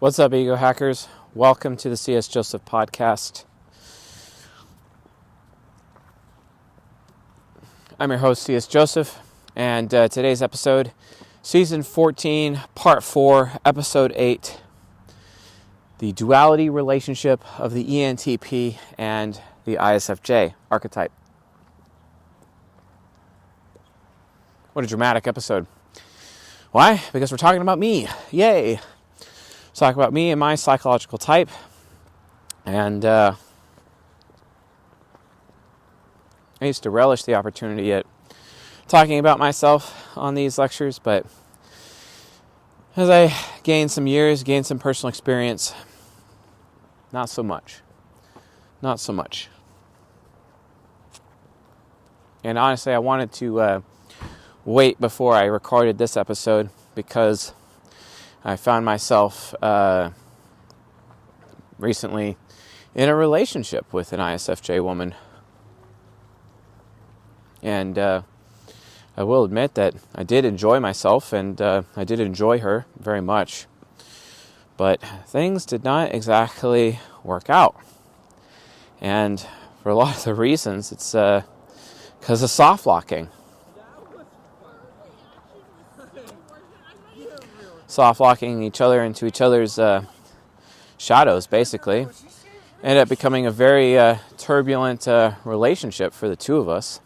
What's up, ego hackers? Welcome to the C.S. Joseph podcast. I'm your host, C.S. Joseph, and today's episode, Season 14, Part 4, Episode 8, the duality relationship of the ENTP and the ISFJ archetype. What a dramatic episode. Why? Because we're talking about me. Yay! Let's talk about me and my psychological type. And I used to relish the opportunity at talking about myself on these lectures, but as I gained some years, gained some personal experience, not so much. Not so much. And honestly, I wanted to wait before I recorded this episode because I found myself recently in a relationship with an ISFJ woman. And I will admit that I did enjoy myself and I did enjoy her very much. But things did not exactly work out. And for a lot of the reasons, it's because of soft locking. Soft locking each other into each other's shadows, basically. Ended up becoming a very turbulent relationship for the two of us.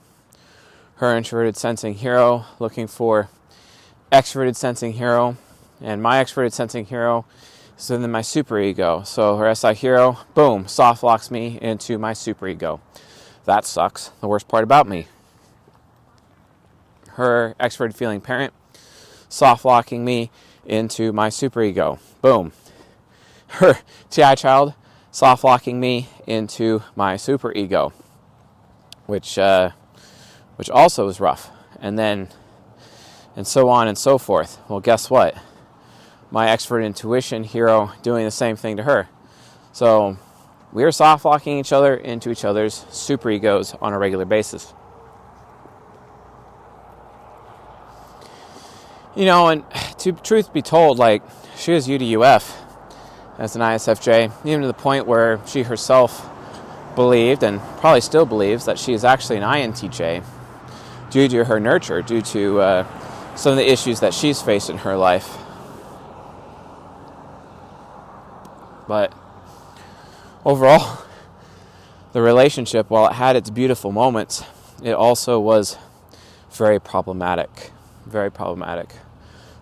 Her introverted sensing hero looking for extroverted sensing hero, and my extroverted sensing hero is within my superego. So her SI hero, boom, soft locks me into my superego. That sucks. The worst part about me. Her extroverted feeling parent, soft locking me into my superego. Boom. Her TI child, soft locking me into my superego, which also was rough. And so on and so forth. Well, guess what? My expert intuition hero doing the same thing to her. So we are soft locking each other into each other's superegos on a regular basis. You know, and to truth be told, like, she was U to UF as an ISFJ, even to the point where she herself believed, and probably still believes, that she is actually an INTJ due to her nurture, due to some of the issues that she's faced in her life. But overall, the relationship, while it had its beautiful moments, it also was very problematic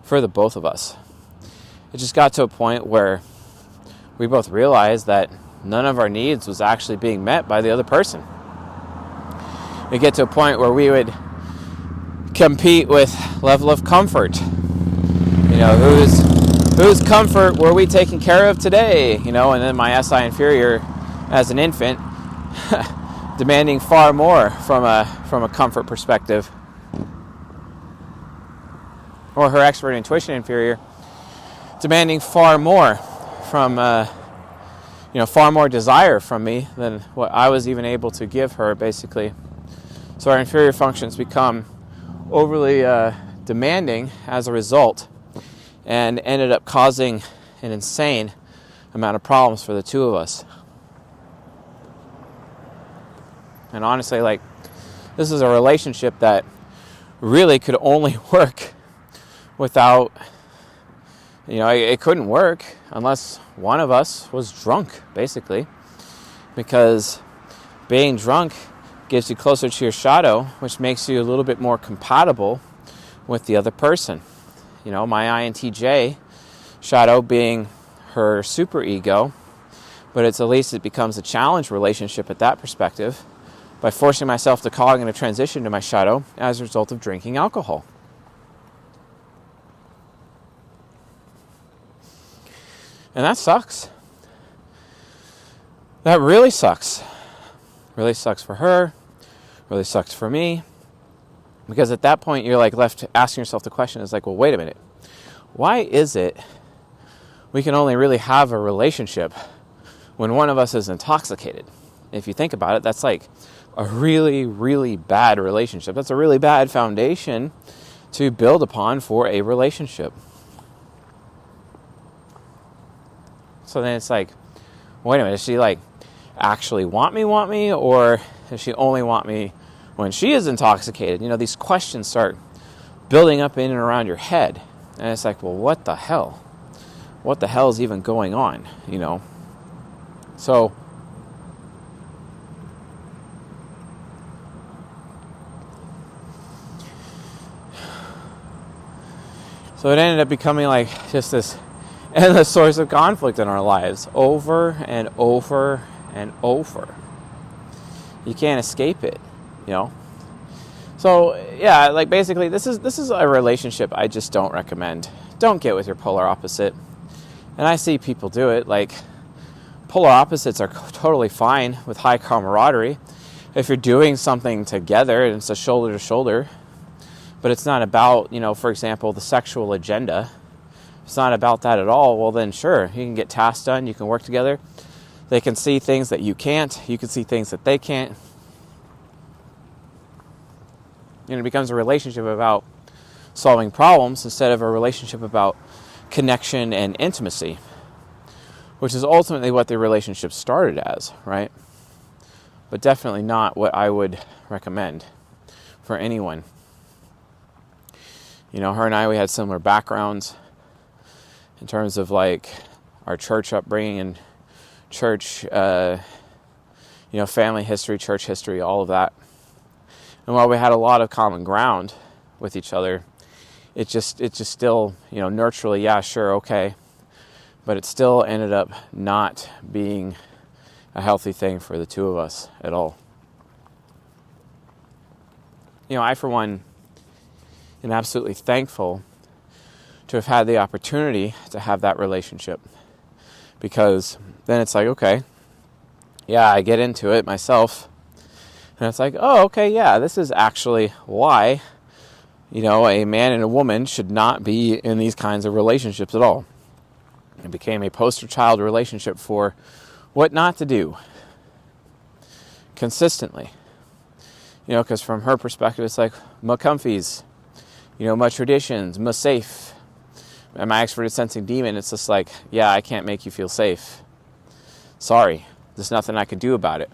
for the both of us. It just got to a point where we both realized that none of our needs was actually being met by the other person. We get to a point where we would compete with level of comfort. You know, whose comfort were we taking care of today? You know, and then my SI inferior as an infant demanding far more from a comfort perspective. Or her expert intuition inferior demanding far more from, far more desire from me than what I was even able to give her, basically. So our inferior functions become overly demanding as a result, and ended up causing an insane amount of problems for the two of us. And honestly, like, this is a relationship that really could only work without, it couldn't work unless one of us was drunk, basically. Because being drunk gives you closer to your shadow, which makes you a little bit more compatible with the other person. You know, my INTJ shadow being her superego, but at least it becomes a challenge relationship at that perspective by forcing myself to cognitive transition to my shadow as a result of drinking alcohol. And that sucks. That really sucks. Really sucks for her. Really sucks for me. Because at that point, you're like left asking yourself the question, is like, well, wait a minute. Why is it we can only really have a relationship when one of us is intoxicated? If you think about it, that's like a really, really bad relationship. That's a really bad foundation to build upon for a relationship. So then it's like, wait a minute, does she like actually want me, or does she only want me when she is intoxicated? You know, these questions start building up in and around your head. And it's like, well, what the hell? What the hell is even going on, you know? So it ended up becoming like just this endless source of conflict in our lives, over and over and over. You can't escape it, you know? So yeah, like basically this is a relationship I just don't recommend. Don't get with your polar opposite. And I see people do it. Like, polar opposites are totally fine with high camaraderie if you're doing something together and it's a shoulder to shoulder. But it's not about, you know, for example, the sexual agenda. It's not about that at all. Well, then sure, you can get tasks done, you can work together. They can see things that you can't. You can see things that they can't. And it becomes a relationship about solving problems instead of a relationship about connection and intimacy, which is ultimately what the relationship started as, right? But definitely not what I would recommend for anyone. You know, her and I, we had similar backgrounds in terms of like our church upbringing and church, family history, church history, all of that. And while we had a lot of common ground with each other, it just still, you know, nurturally, yeah, sure, okay. But it still ended up not being a healthy thing for the two of us at all. You know, I, for one, am absolutely thankful to have had the opportunity to have that relationship. Because then it's like, okay, yeah, I get into it myself. And it's like, oh, okay, yeah, this is actually why, you know, a man and a woman should not be in these kinds of relationships at all. It became a poster child relationship for what not to do consistently. You know, because from her perspective, it's like, my comfies, you know, my traditions, my safe. And my extroverted sensing demon, it's just like, yeah, I can't make you feel safe. Sorry, there's nothing I could do about it.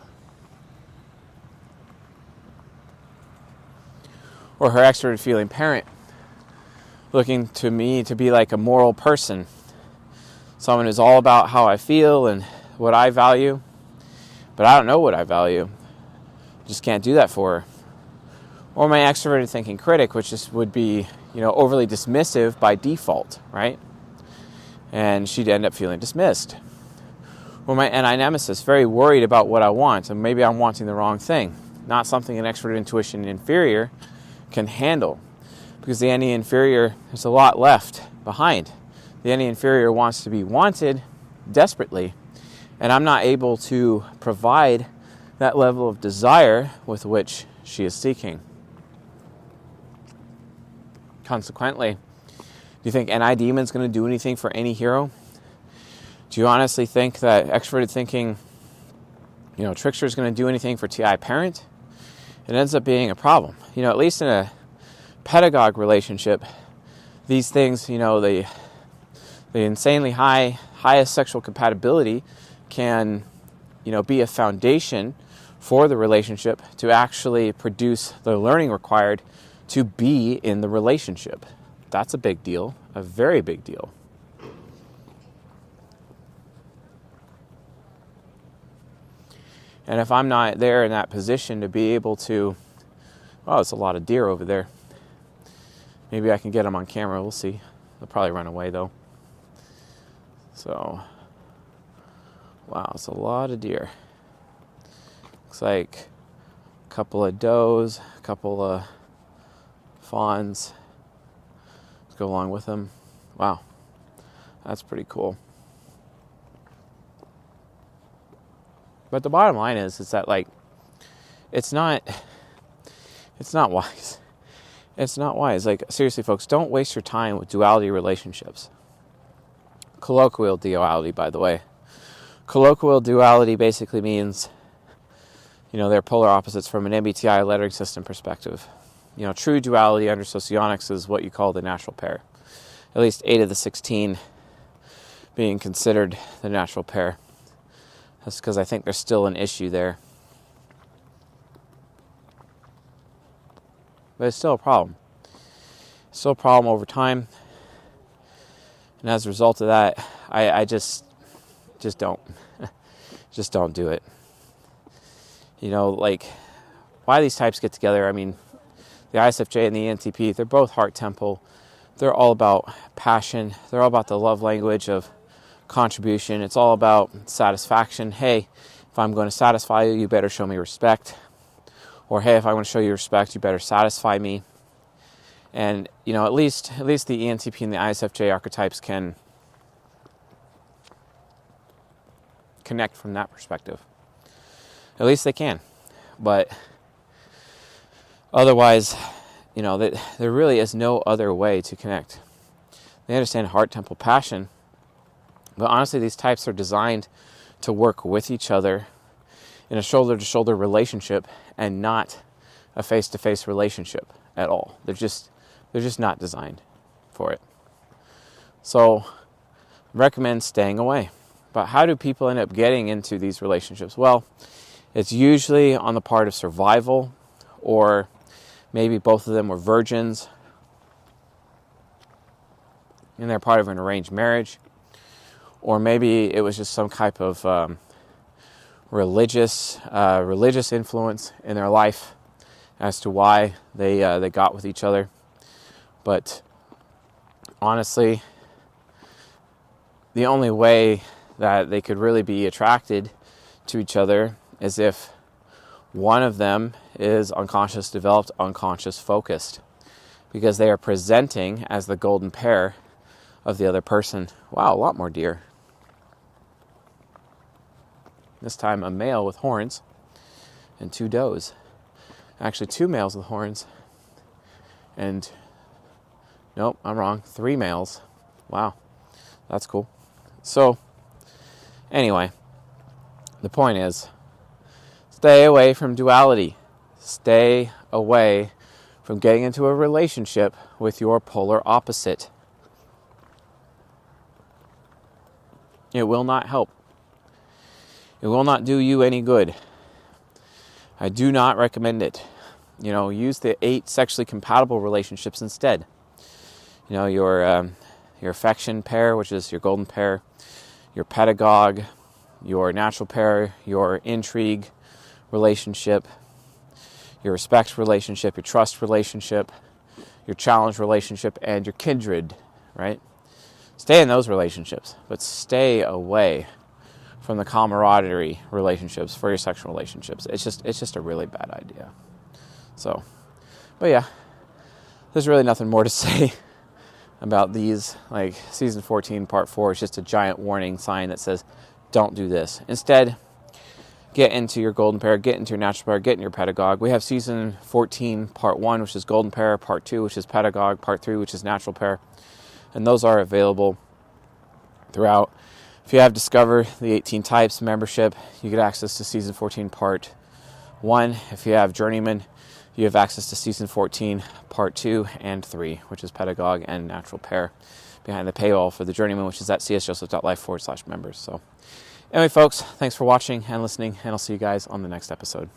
Or her extroverted feeling parent, looking to me to be like a moral person. Someone who's all about how I feel and what I value. But I don't know what I value. Just can't do that for her. Or my extroverted thinking critic, which would be, you know, overly dismissive by default, right? And she'd end up feeling dismissed. Or my NI nemesis, very worried about what I want, and maybe I'm wanting the wrong thing. Not something an extroverted intuition inferior can handle. Because the NE inferior, there's a lot left behind. The NE inferior wants to be wanted desperately, and I'm not able to provide that level of desire with which she is seeking. Consequently, do you think NI demon's going to do anything for any hero? Do you honestly think that extroverted thinking, you know, trickster is going to do anything for TI parent? It ends up being a problem. You know, at least in a pedagogue relationship, these things, you know, the insanely highest sexual compatibility can, you know, be a foundation for the relationship to actually produce the learning required to be in the relationship. That's a big deal, a very big deal. And if I'm not there in that position to be able to, oh, it's a lot of deer over there. Maybe I can get them on camera, we'll see. They'll probably run away though. So, wow, it's a lot of deer. Looks like a couple of does, a couple of fawns go along with them. Wow, that's pretty cool. But the bottom line is that like, it's not wise. It's not wise. Like, seriously, folks, don't waste your time with duality relationships. Colloquial duality, by the way. Colloquial duality basically means, you know, they're polar opposites from an MBTI lettering system perspective. You know, true duality under socionics is what you call the natural pair. At least 8 of the 16 being considered the natural pair. That's because I think there's still an issue there. But it's still a problem. It's still a problem over time. And as a result of that, I just don't. Just don't do it. You know, like, why these types get together? I mean, the ISFJ and the ENTP, they're both heart temple. They're all about passion. They're all about the love language of contribution. It's all about satisfaction. Hey, if I'm going to satisfy you, you better show me respect. Or hey, if I want to show you respect, you better satisfy me. And, you know, at least the ENTP and the ISFJ archetypes can connect from that perspective. At least they can. But otherwise, you know, there really is no other way to connect. They understand heart, temple, passion. But honestly, these types are designed to work with each other in a shoulder-to-shoulder relationship and not a face-to-face relationship at all. They're just not designed for it. So, I recommend staying away. But how do people end up getting into these relationships? Well, it's usually on the part of survival, or maybe both of them were virgins and they're part of an arranged marriage, or maybe it was just some type of religious influence in their life as to why they got with each other. But honestly, the only way that they could really be attracted to each other is if one of them is unconscious developed, unconscious focused, because they are presenting as the golden pair of the other person. Wow, a lot more deer. This time a male with horns and 2 does. Actually 2 males with horns and, nope, I'm wrong, 3 males. Wow, that's cool. So, anyway, the point is, stay away from duality. Stay away from getting into a relationship with your polar opposite. It will not help. It will not do you any good. I do not recommend it. You know, use the 8 sexually compatible relationships instead. You know, your affection pair, which is your golden pair, your pedagogue, your natural pair, your intrigue relationship, your respect relationship, your trust relationship, your challenge relationship, and your kindred, right? Stay in those relationships, but stay away from the camaraderie relationships for your sexual relationships. It's just a really bad idea. So, but yeah, there's really nothing more to say about these. Like, season 14, part 4 is just a giant warning sign that says, don't do this. Instead, get into your golden pair, get into your natural pair, get in your pedagogue. We have season 14, part 1, which is golden pair, part 2, which is pedagogue, part 3, which is natural pair. And those are available throughout. If you have Discover the 18 Types membership, you get access to season 14, part 1. If you have Journeyman, you have access to season 14, part 2 and 3, which is pedagogue and natural pair, behind the paywall for the Journeyman, which is at csjoseph.life/members. So anyway, folks, thanks for watching and listening, and I'll see you guys on the next episode.